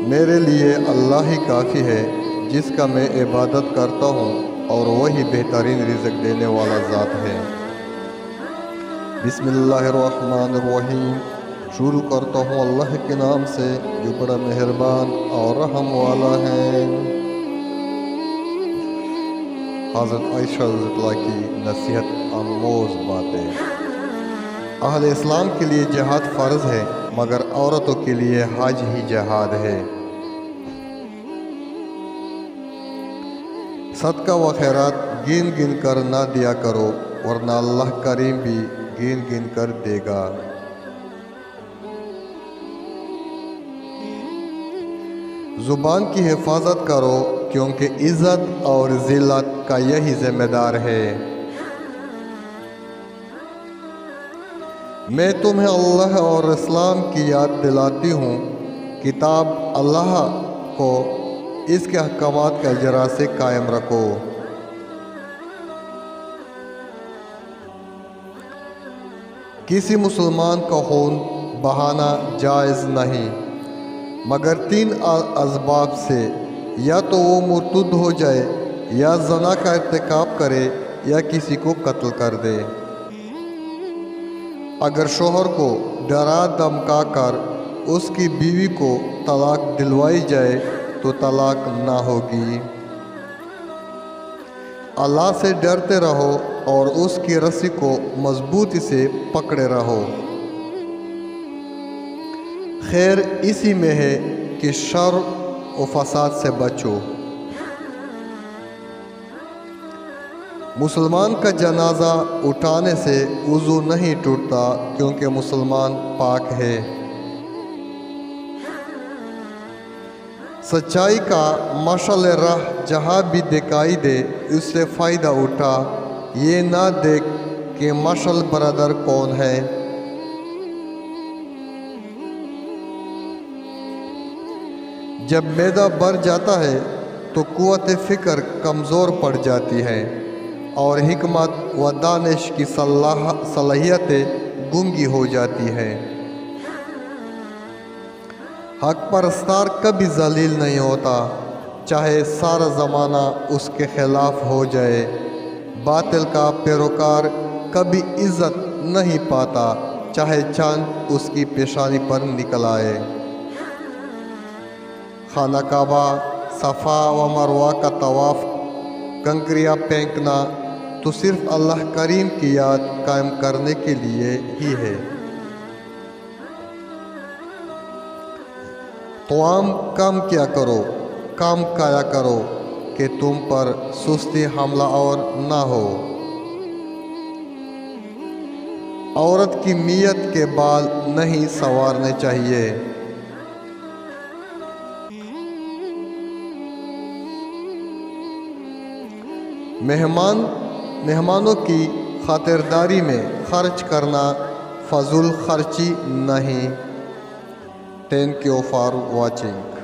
میرے لیے اللہ ہی کافی ہے جس کا میں عبادت کرتا ہوں، اور وہی بہترین رزق دینے والا ذات ہے۔ بسم اللہ الرحمن الرحیم۔ شروع کرتا ہوں اللہ کے نام سے جو بڑا مہربان اور رحم والا ہے۔ حضرت عائشہ رضی اللہ کی نصیحت آموز باتیں۔ اہل اسلام کے لیے جہاد فرض ہے، مگر عورتوں کے لیے حج ہی جہاد ہے۔ صدقہ و خیرات گن گن کر نہ دیا کرو، ورنہ اللہ کریم بھی گن گن کر دے گا۔ زبان کی حفاظت کرو، کیونکہ عزت اور ذلت کا یہی ذمہ دار ہے۔ میں تمہیں اللہ اور اسلام کی یاد دلاتی ہوں۔ کتاب اللہ کو اس کے احکامات کا اجرا سے قائم رکھو۔ کسی مسلمان کا خون بہانا جائز نہیں، مگر 3 اسباب سے، یا تو وہ مرتد ہو جائے، یا زنا کا ارتکاب کرے، یا کسی کو قتل کر دے۔ اگر شوہر کو ڈرا دھمکا کر اس کی بیوی کو طلاق دلوائی جائے تو طلاق نہ ہوگی۔ اللہ سے ڈرتے رہو اور اس کی رسی کو مضبوطی سے پکڑے رہو۔ خیر اسی میں ہے کہ شر و فساد سے بچو۔ مسلمان کا جنازہ اٹھانے سے وضو نہیں ٹوٹتا، کیونکہ مسلمان پاک ہے۔ سچائی کا مشعل راہ جہاں بھی دکھائی دے، اس سے فائدہ اٹھا، یہ نہ دیکھ کہ مشعل برادر کون ہے۔ جب معدہ بھر جاتا ہے تو قوت فکر کمزور پڑ جاتی ہے، اور حکمت و دانش کی صلاحیتیں گنگی ہو جاتی ہیں۔ حق پرستار کبھی ذلیل نہیں ہوتا، چاہے سارا زمانہ اس کے خلاف ہو جائے۔ باطل کا پیروکار کبھی عزت نہیں پاتا، چاہے چاند اس کی پیشانی پر نکل آئے۔ خانہ کعبہ، صفا و مروہ کا طواف، کنکریاں پھینکنا تو صرف اللہ کریم کی یاد قائم کرنے کے لیے ہی ہے۔ طعام کم کیا کرو، کام کھایا کرو کہ تم پر سستی حملہ اور نہ ہو۔ عورت کی میت کے بال نہیں سنوارنے چاہیے۔ مہمانوں کی خاطرداری میں خرچ کرنا فضول خرچی نہیں۔ Thank you for watching.